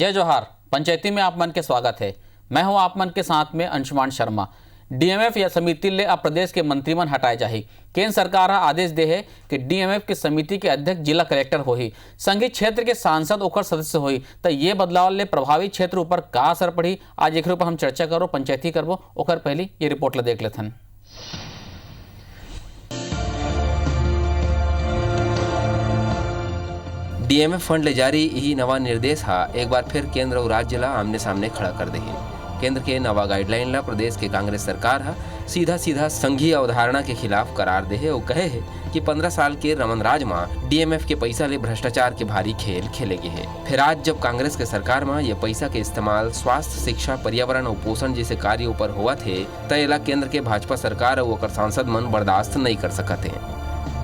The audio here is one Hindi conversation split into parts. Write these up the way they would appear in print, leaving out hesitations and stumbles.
जय जोहार। पंचायती में आप मन के स्वागत है। मैं हूं आप मन के साथ में अंशुमान शर्मा। डीएमएफ या समिति ले अब प्रदेश के मंत्रीमन हटाए जाही। केंद्र सरकार आदेश दे है कि डीएमएफ की समिति के अध्यक्ष जिला कलेक्टर होही, संघीय क्षेत्र के सांसद ओकर सदस्य होही। तो ये बदलाव ले प्रभावित क्षेत्र ऊपर का असर पड़ी, आज एक ऊपर हम चर्चा करो, पंचायती करबो। ओकर पहली ये रिपोर्ट ला देख लेथन। डीएमएफ फंड ले जारी यही नवा निर्देश हा एक बार फिर केंद्र और राज्य ला आमने सामने खड़ा कर दे है। केंद्र के नवा गाइडलाइन ला प्रदेश के कांग्रेस सरकार हा सीधा संघीय अवधारणा के खिलाफ करार दे है और कहे है कि 15 साल के रमन राज में डीएमएफ के पैसा ले भ्रष्टाचार के भारी खेल खेले गए है। फिर आज जब कांग्रेस के सरकार में ये पैसा के इस्तेमाल स्वास्थ्य, शिक्षा, पर्यावरण और पोषण जैसे कार्यों पर हुआ थे, तय केंद्र के भाजपा सरकार और सांसद मन बर्दाश्त नहीं कर सकते हैं।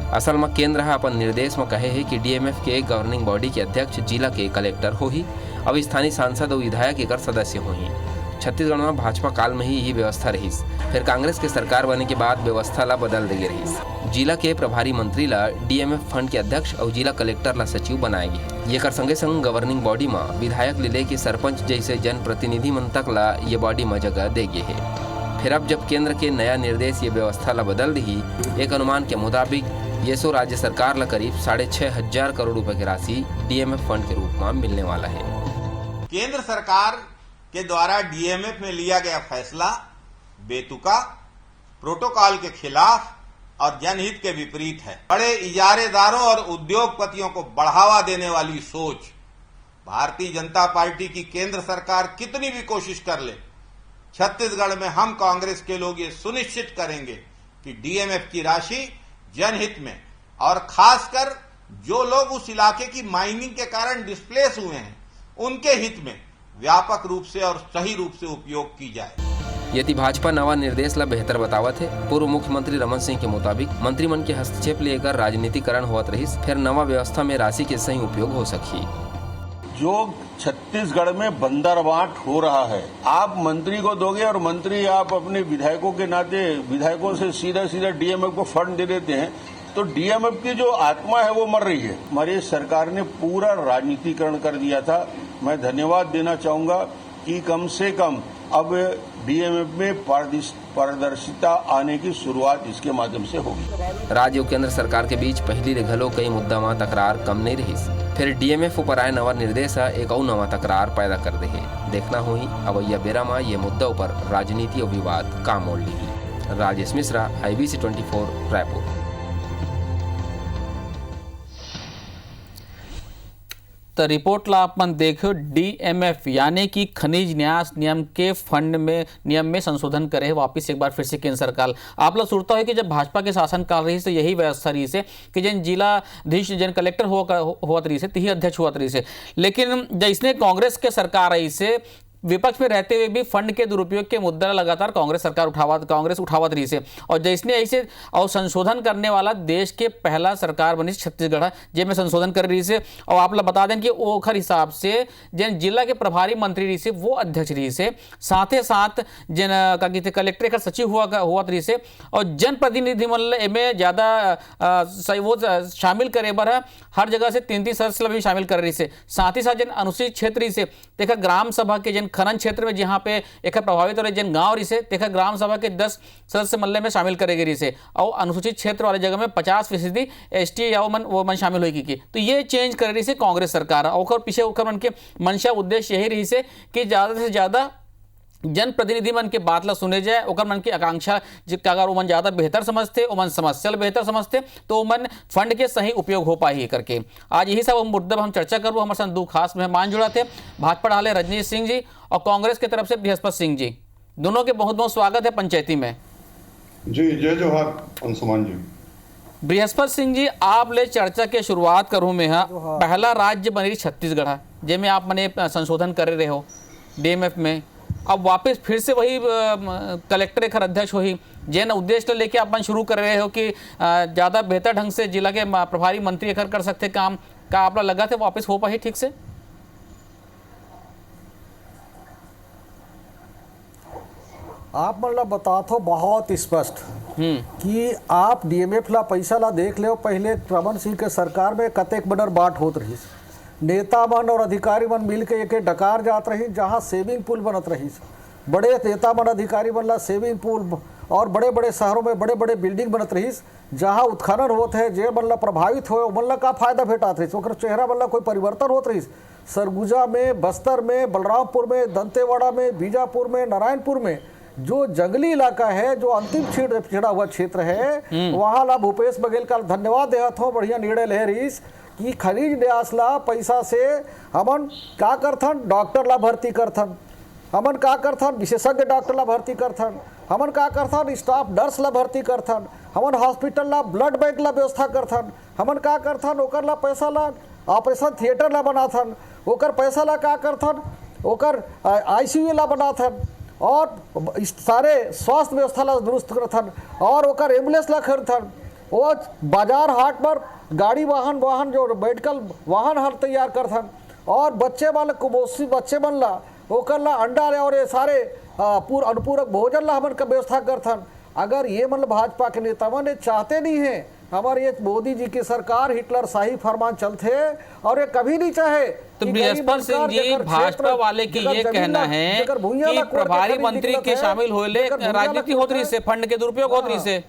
असल में केंद्र अपन निर्देश में कहे है कि डीएमएफ के गवर्निंग बॉडी के अध्यक्ष जिला के कलेक्टर हो ही, अब स्थानीय सांसद और विधायक एक सदस्य हो ही। छत्तीसगढ़ में भाजपा काल में ही व्यवस्था रही, फिर कांग्रेस के सरकार बनने के बाद व्यवस्था ला बदल दी रही। जिला के प्रभारी मंत्री ला डीएमएफ फंड के अध्यक्ष और जिला कलेक्टर ला सचिव बनाए गए। ये कर संगे संग गवर्निंग बॉडी में विधायक ले लेके सरपंच जैसे जनप्रतिनिधि मन तक ला ये बॉडी में जगह दे गए है। फिर अब जब केंद्र के नया निर्देश ये व्यवस्था ला बदल दी, एक अनुमान के मुताबिक ये सो राज्य सरकार ला करीब 6,500 करोड़ रुपए की राशि डीएमएफ फंड के रूप में मिलने वाला है। केंद्र सरकार के द्वारा डीएमएफ में लिया गया फैसला बेतुका, प्रोटोकॉल के खिलाफ और जनहित के विपरीत है। बड़े इजारेदारों और उद्योगपतियों को बढ़ावा देने वाली सोच। भारतीय जनता पार्टी की केंद्र सरकार कितनी भी कोशिश कर ले, छत्तीसगढ़ में हम कांग्रेस के लोग ये सुनिश्चित करेंगे कि डीएमएफ की राशि जनहित में और खासकर जो लोग उस इलाके की माइनिंग के कारण डिस्प्लेस हुए हैं, उनके हित में व्यापक रूप से और सही रूप से उपयोग की जाए। यदि भाजपा नवा निर्देश ला बेहतर बतावत है, पूर्व मुख्यमंत्री रमन सिंह के मुताबिक मंत्रिमंडल के हस्तक्षेप लेकर राजनीतिकरण होत रही, फिर नवा व्यवस्था में राशि के सही उपयोग हो सकी। जो छत्तीसगढ़ में बंदरबांट हो रहा है, आप मंत्री को दोगे और मंत्री आप अपने विधायकों के नाते विधायकों से सीधा डीएमएफ को फंड दे देते हैं, तो डीएमएफ की जो आत्मा है वो मर रही है। हमारी सरकार ने पूरा राजनीतिकरण कर दिया था। मैं धन्यवाद देना चाहूंगा कि कम से कम अब डीएमएफ में पारदर्शिता आने की शुरुआत इसके माध्यम से होगी। राज्य और केंद्र सरकार के बीच पहली ले घलो कई मुद्दा में तकरार कम नहीं रही, फिर डीएमएफ ऊपर आए नवा निर्देश एक और नवा तकरार पैदा कर दे है। देखना हो ही अवैया बेरा में ये मुद्दा ऊपर राजनीति और विवाद काम मोड़ ली। राजेश मिश्रा, IBC 24, रायपुर। तो रिपोर्ट ला अपन देखो, डीएमएफ यानी कि खनिज न्यास नियम के फंड में नियम में संशोधन करे वापिस एक बार फिर से केंद्र सरकार। आप लोग सुनता है कि जब भाजपा के शासन काल रही से यही व्यवस्था रही से कि जन जिलाधीश जन कलेक्टर हुआ रही से तिही अध्यक्ष हुआ रही से, लेकिन जैसने कांग्रेस के सरकार रही से विपक्ष में रहते हुए भी फंड के दुरुपयोग के मुद्दा लगातार कांग्रेस उठावत रही से, और जैसने ऐसे और संशोधन करने वाला देश के पहला सरकार बनी छत्तीसगढ़ जिसमें संशोधन कर रही से। और आप लोग बता दें कि ओखर हिसाब से जिन जिला के प्रभारी मंत्री रही से वो अध्यक्ष रही से, साथ ही साथ जिन का कहते कलेक्टर का सचिव हुआ रही से, और जनप्रतिनिधि मन में ज़्यादा वो शामिल करे बर हर जगह से 3-3 सदस्य भी शामिल कर रही से। साथ ही साथ जिन अनुसूचित क्षेत्र रही से देखा ग्राम सभा के खनन क्षेत्र में जहां पे एक प्रभावित हो रहे जिन गांव रही से देखा ग्राम सभा के 10 सदस्य मल्ले में शामिल करेगी रही से, और अनुसूचित क्षेत्र वाले जगह में 50% एसटी या वो मन शामिल होगी की। तो ये चेंज कर रही से कांग्रेस सरकार, और पीछे मन के मंशा उद्देश्य यही रही से कि ज्यादा से ज्यादा जनप्रतिनिधि मन के बात ला सुने जाए, ओकर मन की आकांक्षा अगर वो मन ज़्यादा बेहतर समझते, वो मन समस्या बेहतर समझते, तो वो मन फंड के सही उपयोग हो पाई करके। आज यही सब मुद्दा हम चर्चा करबो। हमारे साथ 2 खास मेहमान जुड़ा थे, भाजपा डाले रजनीश सिंह जी और कांग्रेस की तरफ से बृहस्पति सिंह जी। दोनों के बहुत बहुत स्वागत है पंचायती में। जी जय जोहार अंशुमान जी। बृहस्पति सिंह जी, आप ले चर्चा के शुरुआत करूँ मैं। पहला राज्य बनी छत्तीसगढ़ जिसमें आप मैंने संशोधन कर रहे हो डीएमएफ में, अब वापस फिर से वही कलेक्टर एक अध्यक्ष हो ही जैन उद्देश्य लेके अपन शुरू कर रहे हो कि ज़्यादा बेहतर ढंग से जिला के प्रभारी मंत्री कर सकते काम का आप लगा थे वापस हो पाए ठीक से? आप मतलब बता थो बहुत स्पष्ट कि आप डीएमएफ ला पैसा ला देख ले, पहले रमन सिंह के सरकार में कतेक बडर बाट होत रही, नेता मन और अधिकारी मन मिल के एक डकार जात रही, जहाँ सेविंग पूल बनत रही। बड़े नेता मन अधिकारी मन ला सेविंग पूल और बड़े बड़े शहरों में बड़े बड़े बिल्डिंग बनत रही, जहाँ उत्खनन होत है, जे मन ला प्रभावित हो मन ला का फायदा भेटात रही, ओकर चेहरा मन ला कोई परिवर्तन होत रही। सरगुजा में, बस्तर में, बलरामपुर में, दंतेवाड़ा में, बीजापुर में, नारायणपुर में जो जंगली इलाका है, जो अंतिम छिड़ा हुआ क्षेत्र है, वहाँ ला भूपेश बघेल का धन्यवाद देहत हो। बढ़िया निर्णय ले रहीस कि खनिज न्यास ला पैसा से हमन का करथन, डॉक्टर ला भर्ती करथन, हमन का करथन, विशेषज्ञ डॉक्टर ला भर्ती करथन, हमन का करथन, स्टाफ नर्स ला भर्ती करथन, हमन हॉस्पिटल ला ब्लड बैंक ला व्यवस्था करथन, हमन का करथन, ओकर ला पैसा ला ऑपरेशन थिएटर ला बनाथन, ओकर पैसा ला का करथन, ओकर ICU ला बनाथन और सारे स्वास्थ्य व्यवस्था ला दुरुस्त करथन और ओकर एम्बुलेंस ला खरीदथन। वो बाजार हाट पर गाड़ी वाहन जो मेडिकल वाहन हर तैयार करथन और बच्चे वाले कुपोषी बच्चे मन ला ओकर ला अंडा और ये सारे अनुपूरक भोजन ला हमन का व्यवस्था करथन। अगर ये मतलब भाजपा के नेता मन चाहते नहीं है हमारे ये मोदी जी की सरकार हिटलर शाही फरमान चलते और ये कभी नहीं चाहे। तो बृहस्पति सिंह जी, भाजपा वाले की ये कहना है कि प्रभारी मंत्री के शामिल होले राजनीति होत रही से, फंड के दुरुपयोग होत रही से।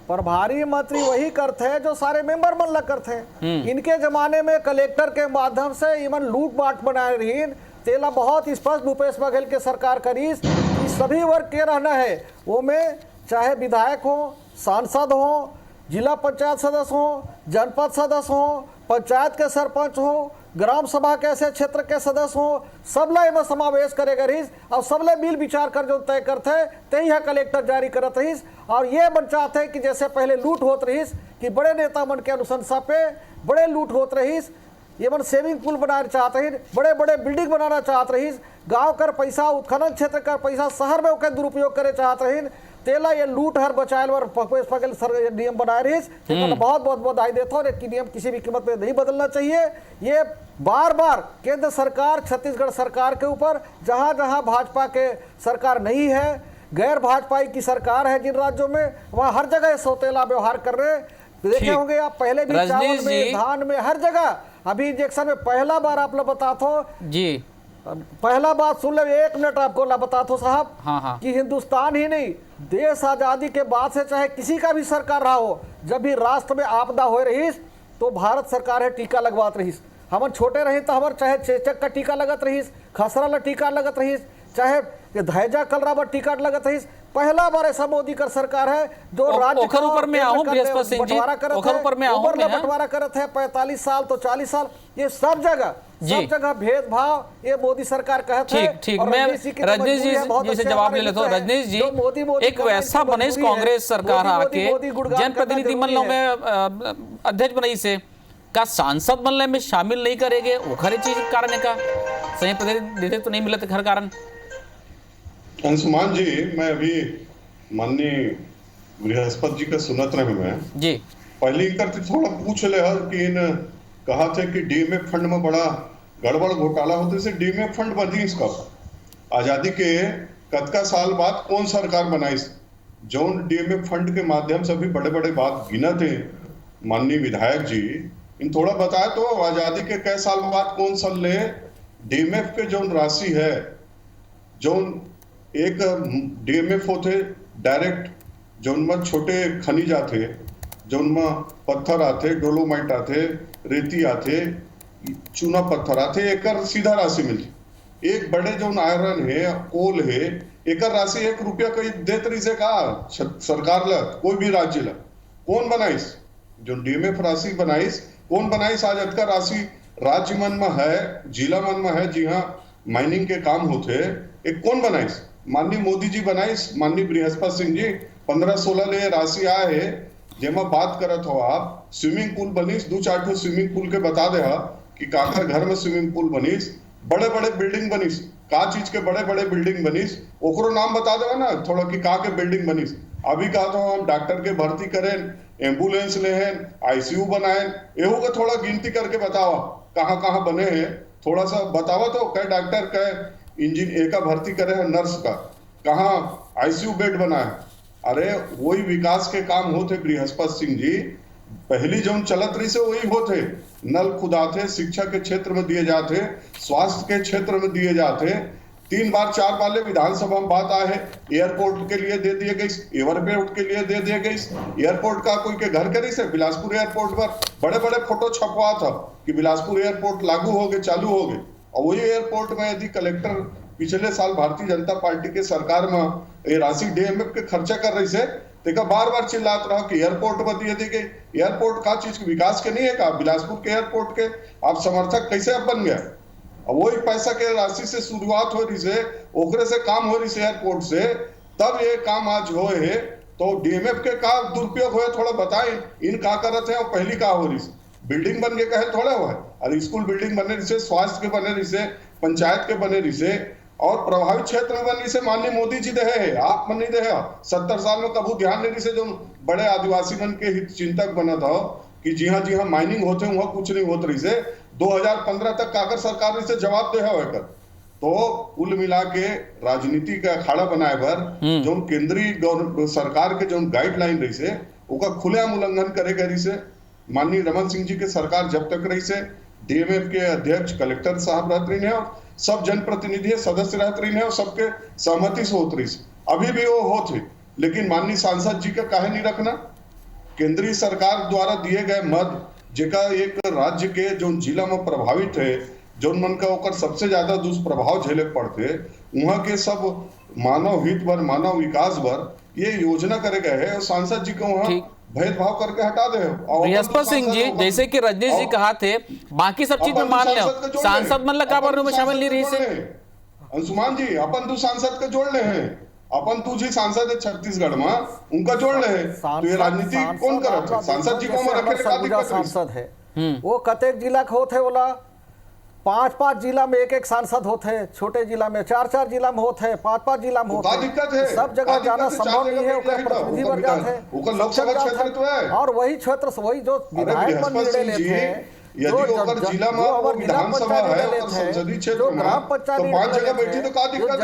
प्रभारी मंत्री वही करते हैं जो सारे मेंबर मन ला करते हैं। इनके जमाने में कलेक्टर के माध्यम से इवन लूट बांट बनाए रही, तेला बहुत स्पष्ट भूपेश बघेल के सरकार करीस कि सभी वर्ग के रहना है, वो में चाहे विधायक हो, सांसद हो, जिला पंचायत सदस्य हो, जनपद सदस्य हो, पंचायत के सरपंच हो, ग्राम सभा के ऐसे क्षेत्र के सदस्य हो, सब ला में समावेश करेगा रहीस और सब ले मिल विचार कर जो तय करते तही है कलेक्टर जारी करत रहीस। और ये बन चाहते कि जैसे पहले लूट होत रहीस कि बड़े नेता मन के अनुशंसा पे बड़े लूट होत रहीस, ये मन सेविंग पूल बनाना चाहते हैं, बड़े बड़े बिल्डिंग बनाना चाहते रहीस, गांव कर पैसा उत्खनन क्षेत्र का पैसा शहर में ओकर दुरुपयोग करे चाहते रहीन, तेला ये लूट हर बचाएल वर भूपेश बघेल सर नियम बनाए रहीस। बहुत बहुत बधाई देता हूँ कि नियम किसी भी कीमत में नहीं बदलना चाहिए। ये बार बार केंद्र सरकार, छत्तीसगढ़ सरकार के ऊपर जहाँ जहाँ भाजपा के सरकार नहीं है, गैर भाजपाई की सरकार है जिन राज्यों में, वहाँ हर जगह सौतेला व्यवहार कर रहे हैं। देखे होंगे आप पहले भी चावल में, धान में, हर जगह अभी इंजेक्शन में पहला बार आप लोग बताते हो जी, पहला बात सुन ले, 1 मिनट आपको ला बताते हो साहब। हाँ। कि हिंदुस्तान ही नहीं, देश आजादी के बाद से चाहे किसी का भी सरकार रहा हो, जब भी राष्ट्र में आपदा हो रही तो भारत सरकार है टीका लगवात रही। हमन छोटे रही तो हमारे चाहे चेचक का टीका लगत रही, खसरा ला टीका लगत रही, चाहे धैजा कलरा पर टीका लगत रही। पहला बार ऐसा मोदी का सरकार है जो राज्य ऊपर में आऊं बृहस्पति सिंह जी, ऊपर में आऊं मैं बंटवारा करत है 45 साल तो 40 साल, ये सब जगह भेदभाव ये मोदी सरकार कहते हैं। ठीक, मैं रजनीश जी से जवाब ले लेता हूं। रजनीश जी, एक वैसा बने कांग्रेस सरकार आके जनप्रतिनिधि मंडलों में अध्यक्ष बनाई से का सांसद मंडल में शामिल नहीं करेंगे, वो खरी चीज कारण का सही प्रतिनिधित्व तो नहीं मिलते हर कारण। अंशुमान जी, मैं अभी माननीय बृहस्पति जी का सुनत रहे मैं जी, पहले करते थोड़ा पूछ ले कि इन कहा थे कि DMF फंड में बड़ा गड़बड़ घोटाला होते से DMF फंड बनी इसका आजादी के कतका साल बाद कौन सरकार बनाई जौन DMF फंड के माध्यम से भी बड़े बड़े बात गिना थे। माननीय विधायक जी इन थोड़ा बताए तो आजादी के कई साल बाद कौन साल ले DMF के जौन राशि है, जौन एक DMF होते डायरेक्ट जौन में छोटे खनिज आते, जौन में पत्थर आते, डोलोमाइट आते, रेती आते, चूना पत्थर आते, एक सीधा राशि मिलती। एक बड़े जौन आयरन है, कोल है, एक राशि 1 रुपया कहीं देत रही से का सरकार ला, कोई भी राज्य ला कौन बनाइस जो DMF राशि बनाइस, कौन बनाइस? आज अतका राशि राज्य मन में है, जिला मन में है, जी हाँ माइनिंग के काम होते, एक कौन बनाइस? माननीय मोदी जी बनाइस, माननीय बृहस्पति सिंह जी 15-16 ले राशि आए है, जेमा बात करत हो आप स्विमिंग पूल बनीस, 2-4 ठो स्विमिंग पूल के बता दे कि काकर घर में स्विमिंग पूल बनीस, बड़े बड़े बिल्डिंग बनीस, का चीज के बड़े बड़े बिल्डिंग बनीस, ओकरो नाम बता देगा ना थोड़ा कि का के बिल्डिंग बनीस। अभी कहा तो हम डॉक्टर के भर्ती करें, एम्बुलेंस लेहन, ICU बनाए, एहो का थोड़ा गिनती करके बतावा कहाँ कहाँ बने हैं, थोड़ा सा बतावा तो कै डॉक्टर कै इंजीनियर का भर्ती करे है, नर्स का कहाँ ICU बेड बना है, अरे वही विकास के काम होते बृहस्पति सिंह जी, पहली जो चलत रही से वही होते, नल खुदाते, शिक्षा के क्षेत्र में दिए जाते, स्वास्थ्य के क्षेत्र में दिए जाते, 3 बार 4 बार विधानसभा में बात आए, एयरपोर्ट के लिए दे दिए गई, एयरपोर्ट के लिए दे दिए गई, एयरपोर्ट का कोई के घर करी से बिलासपुर एयरपोर्ट पर बड़े बड़े फोटो छपवा था कि बिलासपुर एयरपोर्ट लागू हो गए, चालू हो गए। और वही एयरपोर्ट में यदि कलेक्टर पिछले साल भारतीय जनता पार्टी के सरकार में ये राशि डीएमएफ के खर्चा कर रही से, देखा बार बार चिल्लात रहा कि एयरपोर्ट पर दिए दी गई। एयरपोर्ट का चीज विकास के नहीं है का, बिलासपुर के एयरपोर्ट के आप समर्थक कैसे अब बन गया? वही पैसा के राशि से शुरुआत हो रही से, ओकरे से काम हो रही से एयरपोर्ट से, तब ये काम आज हो है। तो डीएमएफ के का दुरुपयोग हो, थोड़ा बताएं, इन का करत है और पहली का हो रही से? बिल्डिंग बन के कहे थोड़ा हुआ है, अरे स्कूल बिल्डिंग बने रही से, स्वास्थ्य के बने रही से, पंचायत के बने रही से, और प्रभावित क्षेत्र में बन रही से माननीय मोदी जी दे है, आप मन नहीं दे है। 70 साल में कबू ध्यान नहीं रही से, जो बड़े आदिवासी मन के हित चिंतक बना था कि जी हाँ माइनिंग होते वहां कुछ नहीं होत रही से। 2015 तक काकर सरकार से जवाब दे है। तो कुल मिला के राजनीति का अखाड़ा बनाए भर जो केंद्रीय सरकार के जो गाइडलाइन रही से ओका खुलेआम उल्लंघन करे गई से। माननीय रमन सिंह जी के सरकार जब तक रही से, डीएमएफ के अध्यक्ष कलेक्टर साहब रहते रही है, सब जनप्रतिनिधि सदस्य रहते रही है और सबके सहमति से होत रही से। अभी भी वो होते, लेकिन माननीय सांसद जी का काहे नहीं रखना? केंद्रीय सरकार द्वारा दिए गए मद जेका एक राज्य के जो जिला में प्रभावित है, जो मन का ओकर सबसे ज्यादा दुष्प्रभाव झेले पड़ते, वहां के सब मानव हित बर, मानव विकास बर ये योजना करे गए है, और सांसद जी को वहां भेदभाव करके हटा दे। बृहस्पति सिंह जी, जैसे कि रजनीश जी कहा थे, बाकी सब चीज में मान लो, सांसद मन लगा में शामिल नहीं रही से। अंशुमान जी, अपन तू सांसद के जोड़ ले हैं, अपन तू जी सांसद है छत्तीसगढ़ में, उनका जोड़ ले है, तो ये राजनीति कौन करत है? सांसद जी को रखे सांसद है, वो कतेक जिला के होते बोला, 5-5 जिला में एक सांसद होते हैं, छोटे जिला में 4-4 जिला में होते हैं, 5-5 जिला में होते हैं। सब जगह जाना संभव नहीं है, प्रतिनिधि बन जाते हैं, लोकसभा क्षेत्र तो है, और वही क्षेत्र से वही जो विधायक बन निर्णय लेते हैं, यदि ओकर जिला में वो विधानसभा है और संसदीय क्षेत्र में, तो 5 जगह बैठी तो का दिक्कत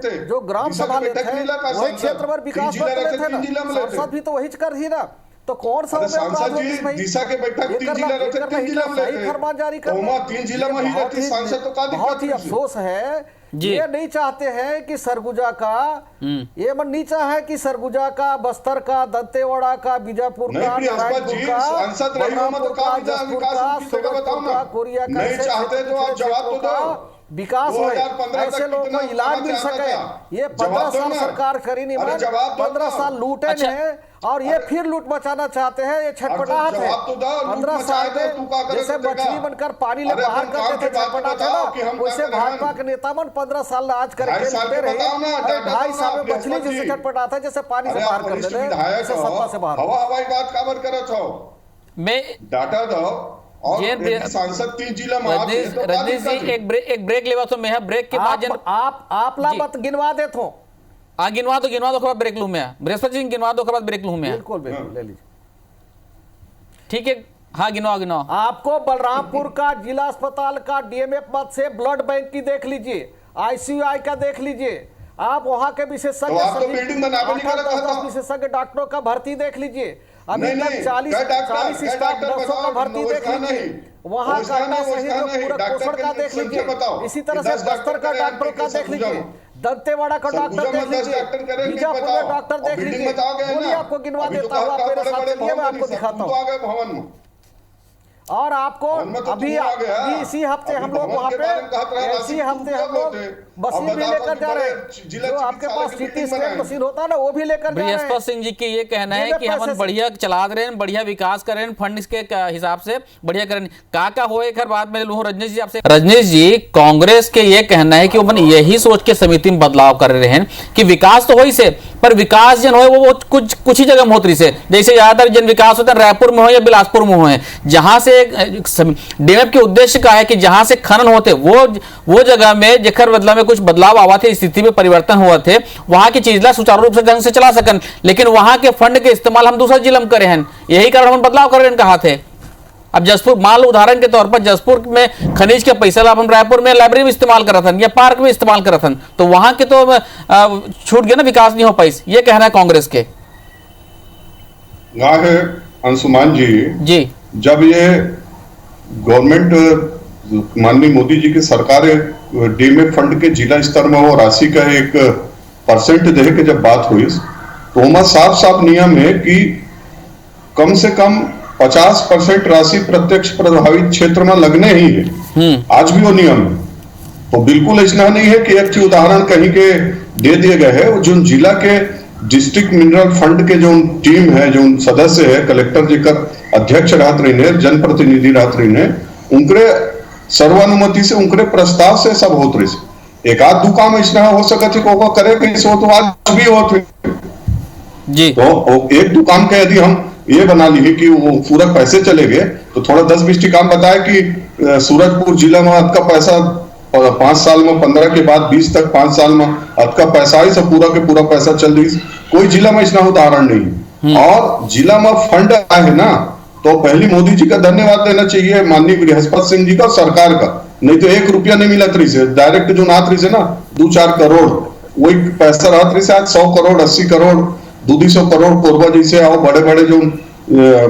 है? जो ग्राम सभा लेते हैं वही क्षेत्र पर विकास लेते हैं, सांसद भी तो वही कर ही ना। तो कौन सा सांसद जी दिशा के बैठक 3 जिला रहते, 3 जिला में लेते, फरमान जारी कर, 3 जिला में ही रहती सांसद, तो का दिक्कत? बहुत ही अफसोस है, ये नहीं चाहते हैं कि सरगुजा का, ये मन नहीं चाह है कि सरगुजा का, बस्तर का, दंतेवाड़ा का, बीजापुर का, नारायणपुर का, सांसद रही हो मतलब का विकास कोरिया का, नहीं चाहते तो आप जवाब तो दो, विकास हो, ऐसे लोगों को इलाज मिल सके। ये 15 साल सरकार करी नहीं, 15 साल लूटे हैं, और ये फिर लूट मचाना चाहते हैं। ये छटपटाहट है, 15 साल में जैसे मछली बनकर पानी ले बाहर करते थे, छटपटाहट है ना, वैसे भाजपा के नेता मन 15 साल आज करके लूटे रहे, 2.5 साल में मछली जैसे छटपटाता है, जैसे पानी से बाहर कर देते हैं, सत्ता से बाहर। हवाई बात काबर करत हो, मैं डाटा दो, और सांसद 3 जिला में रजनीश जी एक ब्रेक लेवा, तो मैं ब्रेक के बाद आप ला मत गिनवा देत हो, गिनवा दो बाद ब्रेक लूं मैं, बृहस्पति जी गिनवा दो बाद ब्रेक लूं मैं। बिल्कुल ले लीजिए, ठीक है, हाँ गिनवा। आपको बलरामपुर का जिला अस्पताल का डीएमएफ मत से ब्लड बैंक की देख लीजिए, आईसीयूआई का देख लीजिए, आप वहां के विशेषज्ञ विशेषज्ञ डॉक्टरों का भर्ती देख लीजिए, अभी तक 40 स्टाफ नर्सों का भर्ती देख लीजिए, वहां का सही पूरा पोषण का देख लीजिए, इसी तरह से बस्तर का डॉक्टरों का देख लीजिए, दंतेवाड़ा का डॉक्टर देख लीजिए, बीजापुर में डॉक्टर देख लीजिए, बोलिए आपको गिनवा देता हूँ, आप मेरे साथ चलिए, मैं आपको दिखाता हूँ। और आपको अभी इसी हफ्ते हम लोग वहाँ पे, इसी हफ्ते हम लोग मशीन भी लेकर जा रहे हैं, जो आपके पास सीटी स्कैन मशीन होता है ना, वो भी लेकर जा रहे हैं। बृहस्पति सिंह जी की ये कहना है कि हम बढ़िया चला रहे हैं, बढ़िया विकास कर रहे हैं, फंड के हिसाब से बढ़िया करें। का हो एक हर बात में लूँ रजनीश जी आपसे। रजनीश जी, कांग्रेस के ये कहना है कि वो यही सोच के समिति में बदलाव कर रहे हैं कि विकास तो हो ही से, पर विकास जन हो वो कुछ ही जगह मोतरी से, जैसे ज्यादातर जन विकास होता है रायपुर में हो या बिलासपुर में हो, जहां से डीएमएफ के उद्देश्य का है कि जहां से खनन होते वो जगह में जेकर बदला में कुछ बदलाव आवा थे, स्थिति में परिवर्तन हुआ थे, वहां की चीज सुचारू रूप से ढंग से चला सकन, लेकिन वहां के फंड के इस्तेमाल हम दूसरा जिला में करे हैं, यही कारण हम बदलाव कर रहे हैं कहा थे। अब जसपुर मान लो उदाहरण के तौर पर जसपुर में खनिज के पैसा ला अपन रायपुर में लाइब्रेरी में इस्तेमाल करत हन या पार्क में इस्तेमाल करत हन, तो वहां के तो छूट गया ना, विकास नहीं हो पाई, ये कहना है कांग्रेस के। है अंशुमान जी, जब ये गवर्नमेंट माननीय मोदी जी की सरकार डीएमएफ फंड के जिला स्तर में वो राशि का एक परसेंट दे के जब बात हुई तो वहां साफ साफ नियम है कि कम से कम 50% राशि प्रत्यक्ष प्रभावित क्षेत्र में लगने ही है। आज भी वो नियम है, तो बिल्कुल ऐसा नहीं है कि एक उदाहरण कहीं के दे दिए गए हैं। जो जिला के डिस्ट्रिक्ट मिनरल फंड के जो टीम है, जो सदस्य है, कलेक्टर जी का अध्यक्ष रहत रही ने, जनप्रतिनिधि रहत रही ने, उनके सर्वानुमति से, उनके प्रस्ताव से सब होत रही। एक आध दुकान ऐसा हो सकती है करे कैसे हो, तो आज भी होते जी। तो एक दुकान का यदि हम ये बना लिए कि वो पूरा पैसे चले गए, तो थोड़ा 10-20 काम बताए कि सूरजपुर जिला में आपका पैसा 5 साल में 15 के बाद 20 तक 5 साल में आपका पैसा ही सब पूरा के पूरा पैसा चल रही। कोई जिला में इसका उदाहरण नहीं। और जिला में फंड आए है ना, तो पहली मोदी जी का धन्यवाद देना चाहिए, माननीय बृहस्पति सिंह जी का, सरकार का। नहीं तो 1 रुपया नहीं मिलत रही से, डायरेक्ट जो नात रही से ना 2-4 करोड़ वही पैसा रहत रही से। आज 100 करोड़ 80 करोड़ 200 करोड़ कोरबा जैसे और बड़े बड़े जो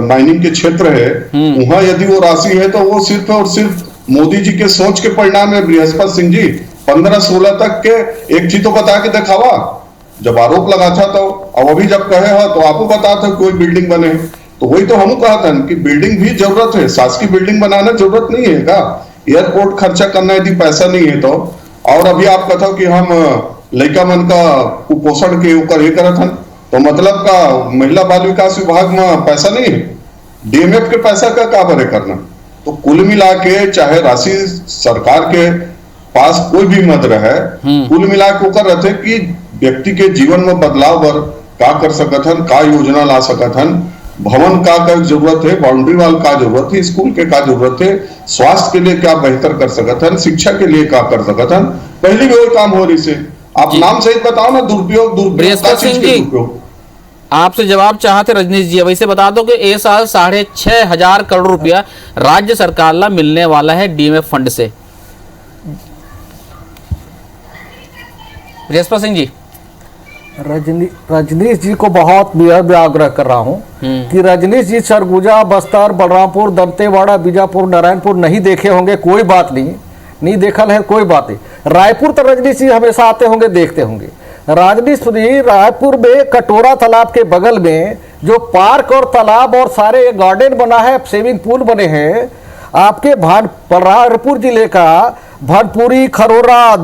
माइनिंग के क्षेत्र है, वहां यदि वो राशि है तो वो सिर्फ और सिर्फ मोदी जी के सोच के परिणाम है। बृहस्पति सिंह जी 15-16 तक के एक चीज तो बता के दिखावा, जब आरोप लगा था तो, अब अभी जब कहे हो तो आपको बता था कोई बिल्डिंग बने, तो वही तो हम कहा था कि बिल्डिंग भी जरूरत है, शासकीय बिल्डिंग बनाना जरूरत नहीं है का, एयरपोर्ट खर्चा करना यदि पैसा नहीं है तो। और अभी आप कहते हो कि हम लड़का मन का कुपोषण के ऊपर ये करत हन, तो मतलब का महिला बाल विकास विभाग में पैसा नहीं है, डीएमएफ के पैसा का क्या बरे करना। तो कुल मिला के चाहे राशि सरकार के पास कोई भी मत रहे, कुल मिला के कर रहते कि व्यक्ति के जीवन में बदलाव बर का कर सकत हन, का योजना ला सकत हन, भवन का जरूरत है, बाउंड्री वाल का जरूरत है, स्कूल के का जरूरत है, स्वास्थ्य के लिए क्या बेहतर कर सकत हन, शिक्षा के लिए क्या कर सकत हन। पहली भी वही काम हो रही से। आप नाम सहित बताओ ना, दुरुपयोग आपसे जवाब चाहते रजनीश जी। वैसे बता दो कि ए साल 6,500 करोड़ रुपया राज्य सरकार ला मिलने वाला है डीएमएफ फंड से। बृहस्पति सिंह जी, रजनीश जी को बहुत बेहद आग्रह कर रहा हूं कि रजनीश जी सरगुजा, बस्तर, बलरामपुर, दंतेवाड़ा, बीजापुर, नारायणपुर नहीं देखे होंगे, कोई बात नहीं देखल है, कोई बात नहीं। रायपुर तो रजनीश जी हमेशा आते होंगे, देखते होंगे। रजनीश जी रायपुर में कटोरा तालाब के बगल में जो पार्क और तालाब और सारे गार्डन बना है, स्विमिंग पूल बने हैं, आपके बलरामपुर जिले का भनपुरी, खरोरा,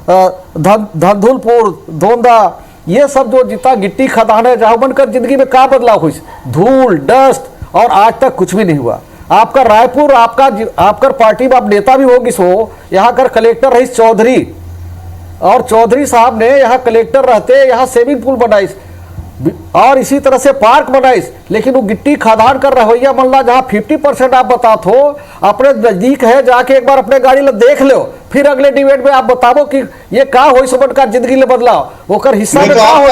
धंधुलपुर, धोंदा, ये सब जो जितना गिट्टी खदान है, जहां बनकर जिंदगी में क्या बदलाव हुई, धूल डस्ट, और आज तक कुछ भी नहीं हुआ। आपका रायपुर, आपका पार्टी में आप नेता भी होगी सो, यहाँ कर कलेक्टर रही चौधरी, और चौधरी साहब ने यहाँ कलेक्टर रहते यहाँ स्विमिंग पूल बनाई और इसी तरह से पार्क बनाई, लेकिन वो गिट्टी खादान कर रवैया मल्ला जहाँ 50% आप बतात हो, अपने नजदीक है, जाके एक बार अपने गाड़ी ले देख लो, फिर अगले डिबेट में आप बताओ कि ये का हो सबन का जिंदगी ले बदलाव ओकर हिस्सा में का हो,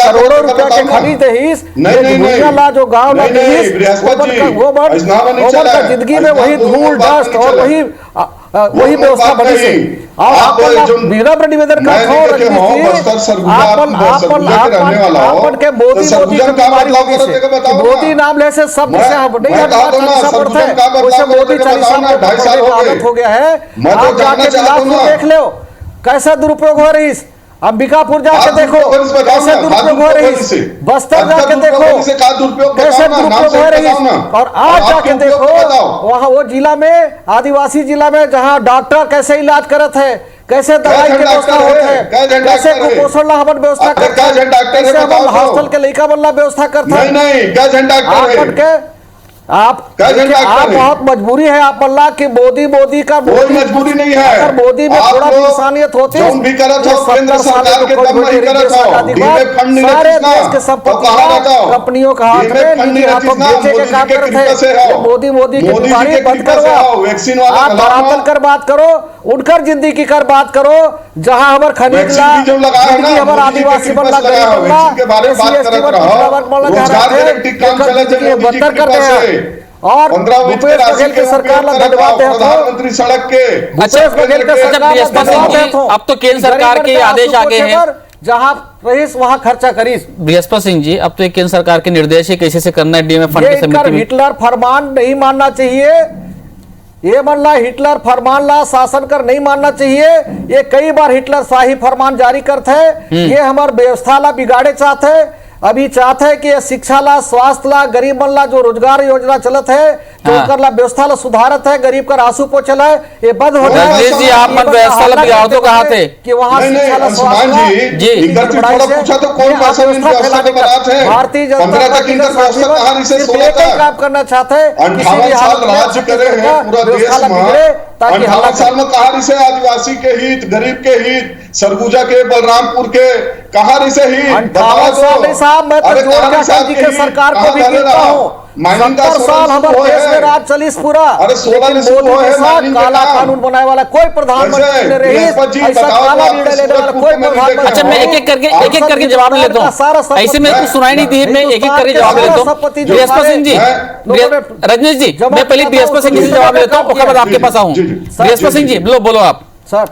करोड़ों रुपया के खरीद हिस दुनिया ला जो गांव ला वो का जिंदगी में वही धूल डस्ट और वही व्यवस्था बनी से। और आपन विनम्र निवेदन करता हूं रजनीश जी, आपन के मोदी की बीमारी होगी से, मोदी नाम ले से सब से हम नहीं है, वैसे मोदी 40 साल आदत हो गया है। आप जाके बिलासपुर देख लो कैसा दुरुपयोग हो रही, अंबिकापुर जाके देखो कैसे दुरुपयोग हो रही, बस्तर जाके देखो कैसे दुरुपयोग हो रही, और आज जाके देखो वहां वो जिला में, आदिवासी जिला में, जहां डॉक्टर कैसे इलाज करत है, कैसे दवाई के व्यवस्था होते हैं, कैसे कुपोषण ला हमन व्यवस्था करते हैं, कैसे हमन हॉस्टल के लड़का वाला व्यवस्था करते हैं। आप बहुत मजबूरी है आप अल्लाह की, मोदी का कोई मजबूरी नहीं है। अगर मोदी में थोड़ा भी इंसानियत होती है, केंद्र सरकार के दम में ही करत हो, सारे देश के संपत्ति कंपनियों का हाथ में निजी हाथों में बेचे के काम करते हैं। मोदी की बीमारी बंद करवाओ, आप धरातल कर बात करो, उनकर जिंदगी कर बात करो, जहां हमार खनिज ला जिंदगी हमार आदिवासी बनला गरीब बनला बदतर करते हैं। और 15 वित्त भूपेश राशि बघेल के की सरकार ला उपयोग धन्यवाद करेगा, देता हूं। प्रधानमंत्री सड़क के भूपेश बघेल के सरकार ला धन्यवाद देता हूं। अब तो केंद्र सरकार के आदेश आ गए हैं, जहां रहीस वहां खर्चा करीस। बृहस्पति सिंह जी, अब तो एक केंद्र सरकार के निर्देश है कैसे से करना है डीएमएफ फंड ये की इनका समिति में। हिटलर फरमान नहीं मानना चाहिए, ये मल्ला हिटलर फरमान ला शासन कर नहीं मानना चाहिए। ये कई बार हिटलर शाही फरमान जारी करते हैं, ये हमारे व्यवस्था ला बिगाड़े चाहते हैं। अभी चाहते हैं कि ये शिक्षा ला, स्वास्थ्य ला, गरीब मन ला जो रोजगार योजना चलत है, जो हाँ। कर ला व्यवस्था ला सुधारत है, गरीब का आंसू पोछल है, ये बंद हो जाए। रजनीश जी, आप मन व्यवस्था ला बिगाड़ दो कहाँ थे? कि वहां नहीं, शिक्षा ला, अंशुमान स्वास्थ्य जी, इनका तो थोड़ा पूछा तो कौन पैसा इन व्यवस्था के बनाते हैं? भारतीय जनता 15 तक पार्टी इनका का व्यवस्था कहाँ नहीं से सिर्फ 16 एक ही तक। काम करना चाहते हैं, 58 साल राज्य करे हैं पूरा देश में, ताकि 58 साल में कहा से आदिवासी के हित, गरीब के हित, सरगुजा के, बलरामपुर के, कहा से हित 58 साल नहीं साहब, मैं तो अरे जोर कहाँ का जी के सरकार को भी गिनता हूँ। 70 साल हमारे देश में राज चलीस पूरा। अरे 16 लेकिन में शुरू मोदी है के साथ माइनिंग का काला काम। कानून बनाने वाला कोई प्रधानमंत्री ने रही, बृहस्पति जी, ऐसा बताओ काला तो निर्णय आपने लेने वाला सूरजपुर कोई में नहीं प्रधानमंत्री। देखा। अच्छा, मैं एक एक करके जवाब लेता हूँ, ऐसे में कुछ सुनाई नहीं दी, मैं एक एक करके जवाब लेता हूँ। बृहस्पति सिंह जी, रजनीश जी, मैं पहले बृहस्पति सिंह जी से जवाब लेता हूँ, उसके बाद आपके पास आऊँ। बृहस्पति सिंह जी, बोलो आप। सर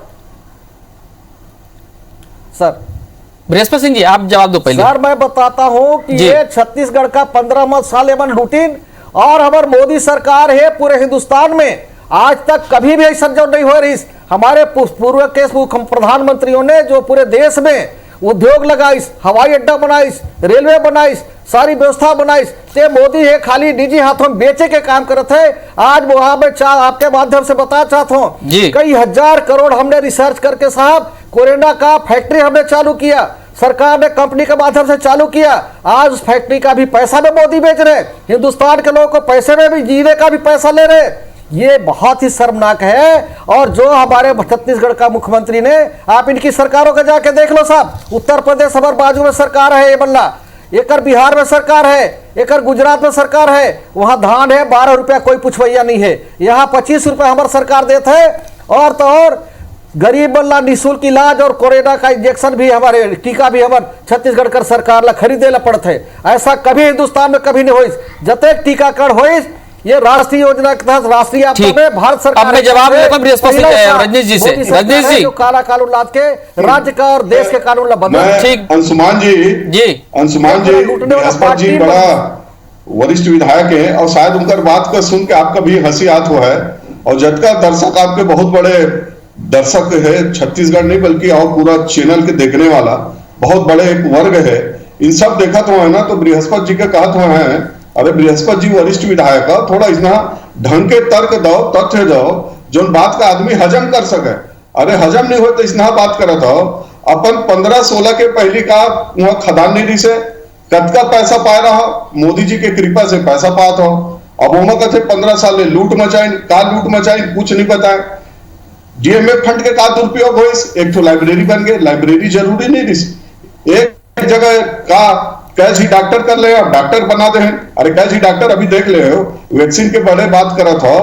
बृहस्पति सिंह जी, आप जवाब दो पहले। सर मैं बताता हूं कि जी। ये छत्तीसगढ़ का 15 साल एवं लूटिन और हमारे मोदी सरकार है पूरे हिंदुस्तान में आज तक कभी भी ऐसा जो नहीं हो रही। हमारे पूर्व के प्रधानमंत्रियों ने जो पूरे देश में उद्योग लगाइस, हवाई अड्डा बनाइस, रेलवे बनाइस, सारी व्यवस्था बनाइस, ते मोदी है खाली निजी हाथों में बेचे के काम करते हैं। आज वहां में आपके माध्यम से बता चाहता हूँ, कई हजार करोड़ हमने रिसर्च करके साहब कोरोना का फैक्ट्री हमने चालू किया, सरकार ने कंपनी के माध्यम से चालू किया। आज उस फैक्ट्री का भी पैसा में मोदी बेच रहे, हिंदुस्तान के लोगों को पैसे में भी जीने का भी पैसा ले रहे। ये बहुत ही शर्मनाक है। और जो हमारे छत्तीसगढ़ का मुख्यमंत्री ने, आप इनकी सरकारों का जाके देख लो साहब, उत्तर प्रदेश हमारे बाजू में सरकार है, ये बल्ला एक बिहार में सरकार है, एक गुजरात में सरकार है, वहां धान है 12 रुपया, कोई पुछवैया नहीं है। यहाँ 25 रुपया हमारी सरकार देते है। और तो और गरीब बल्ला निःशुल्क इलाज और कोरोना का इंजेक्शन भी हमारे, टीका भी हमारे छत्तीसगढ़ कर सरकार ला खरीदे ला पड़ते है। ऐसा कभी हिंदुस्तान में कभी नहीं हुई। जते टीकाकरण हुई ये राष्ट्रीय योजना के तहत राष्ट्रीय आपदा में भारत सरकार। अब मैं जवाब लेता हूं बृहस्पति रजनीश जी से। रजनीश जी, जो काला कानून लाद के राज्य का और देश के कानून ला बदल। ठीक, अंशुमान जी, अंशुमान जी, बृहस्पति जी बड़ा वरिष्ठ विधायक है और शायद उनका बात को सुन के आपका भी हंसी आत हुआ है। और जटका दर्शक आपके बहुत बड़े दर्शक है, छत्तीसगढ़ नहीं बल्कि और पूरा चैनल के देखने वाला बहुत बड़े एक वर्ग है। इन सब देखा तो है ना, तो बृहस्पति जी के कहत हुए हैं, अरे बृहस्पति जी वरिष्ठ विधायक है, थोड़ा इसना ढंग के तर्क दो, तथ्य दो, जो बात का आदमी हजम कर सके। अरे हजम नहीं हो तो इसना बात करत हो। अपन 15-16 के पहली का वहां खदान निधि से कतका पैसा पाए रहा, मोदी जी के कृपा से पैसा पात हो। अब वो कहते 15 साल में लूट मचाइन, का लूट मचाइन कुछ नहीं बताए। डीएमएफ फंड के का दुरुपयोग हो, एक तो लाइब्रेरी बन गए, लाइब्रेरी जरूरी नहीं थी, एक जगह का कैसे ही डॉक्टर कर ले, डॉक्टर बना दे। अरे कैसे ही डॉक्टर अभी देख ले हो, वैक्सीन के बड़े बात करत हो,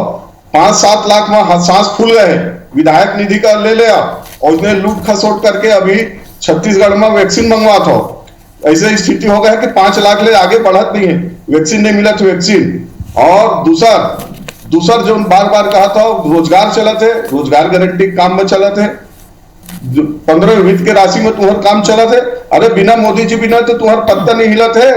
5-7 लाख में सांस फूल गए, विधायक निधि का ले लिया और उसने लूट खसोट करके अभी छत्तीसगढ़ में वैक्सीन मंगवात हो। ऐसे स्थिति हो गया कि 5 लाख ले आगे बढ़त नहीं है, वैक्सीन नहीं मिला तो वैक्सीन। और दूसर जो बार बार कहा था रोजगार चलत है, रोजगार गारंटी काम में चलत है, 15 वित्त के राशि में तुम्हार काम चलत है। अरे बिना मोदी जी बिना तो तुम्हार पत्ता नहीं हिलत है।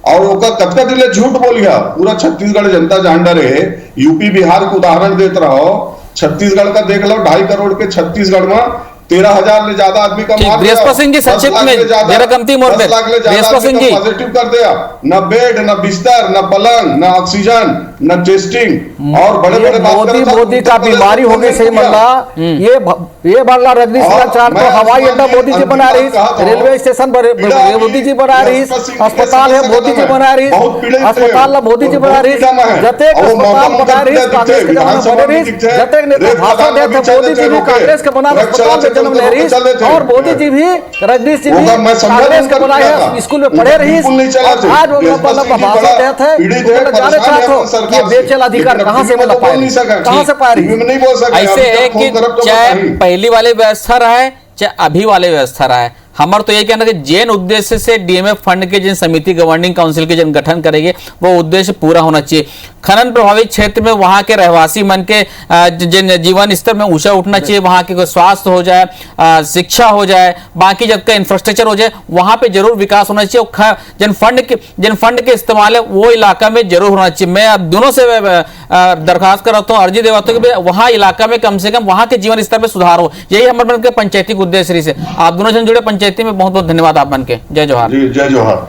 और ओका कतका दिले झूठ बोलिया, पूरा छत्तीसगढ़ जनता जान रहे। यूपी बिहार को उदाहरण देते रहो, छत्तीसगढ़ का देख लो, 2.5 करोड़ के छत्तीसगढ़ में 13,000 ले ज्यादा आदमी का मार दिया। बृहस्पति सिंह जी संक्षिप्त में जरा कमती मोड़ पे, बृहस्पति सिंह जी पॉजिटिव कर दिया, न बेड, न बिस्तर, न पलंग, न ऑक्सीजन, न टेस्टिंग और बड़े-बड़े मोदी का बीमारी हो गई सही मल्ला। ये बल्ला रजनीश चार तो हवाई अड्डा मोदी जी बना रही, रेलवे स्टेशन मोदी जी बना रही, अस्पताल है मोदी जी बना रही, अस्पताल मोदी जी बना रही, जते अस्पताल बना रही कांग्रेस के जमाने में बने रही, जते नेता भाषण देते मोदी जी भी कांग्रेस के बना अस्पताल में जन्म ले रही, और मोदी जी भी रजनीश जी भी कांग्रेस के बनाए स्कूल में पढ़े रही। आज वो भाषण देते हैं, जाने चाहते हो ये बेचल अधिकार कहां से मिला पाए, कहां से पाए रही। ऐसे है कि चाहे पहली वाले व्यवस्था रहा है चाहे अभी वाले व्यवस्था रहा है, हमारा तो यही कहना कि जैन उद्देश्य से डीएमएफ फंड के जिन समिति गवर्निंग काउंसिल के जिन गठन करेंगे वो उद्देश्य पूरा होना चाहिए। खनन प्रभावित क्षेत्र में वहां के रहवासी मन के जिन जीवन स्तर में ऊंचा उठना चाहिए, वहां के स्वास्थ्य हो जाए, शिक्षा हो जाए, बाकी जब का इंफ्रास्ट्रक्चर हो जाए, वहां पे जरूर विकास होना चाहिए। जिन फंड के इस्तेमाल है वो इलाका में जरूर होना चाहिए। मैं अब दोनों से दरखास्त करता हूँ, अर्जी देता हूँ कि वहां इलाका में कम से कम वहां के जीवन स्तर में सुधार हो। यही हमारे मन के पंचायती उद्देश्य से। आप दोनों जन जुड़े पंचायती में बहुत बहुत धन्यवाद आप मन के। जय जोहार। जय जोहार।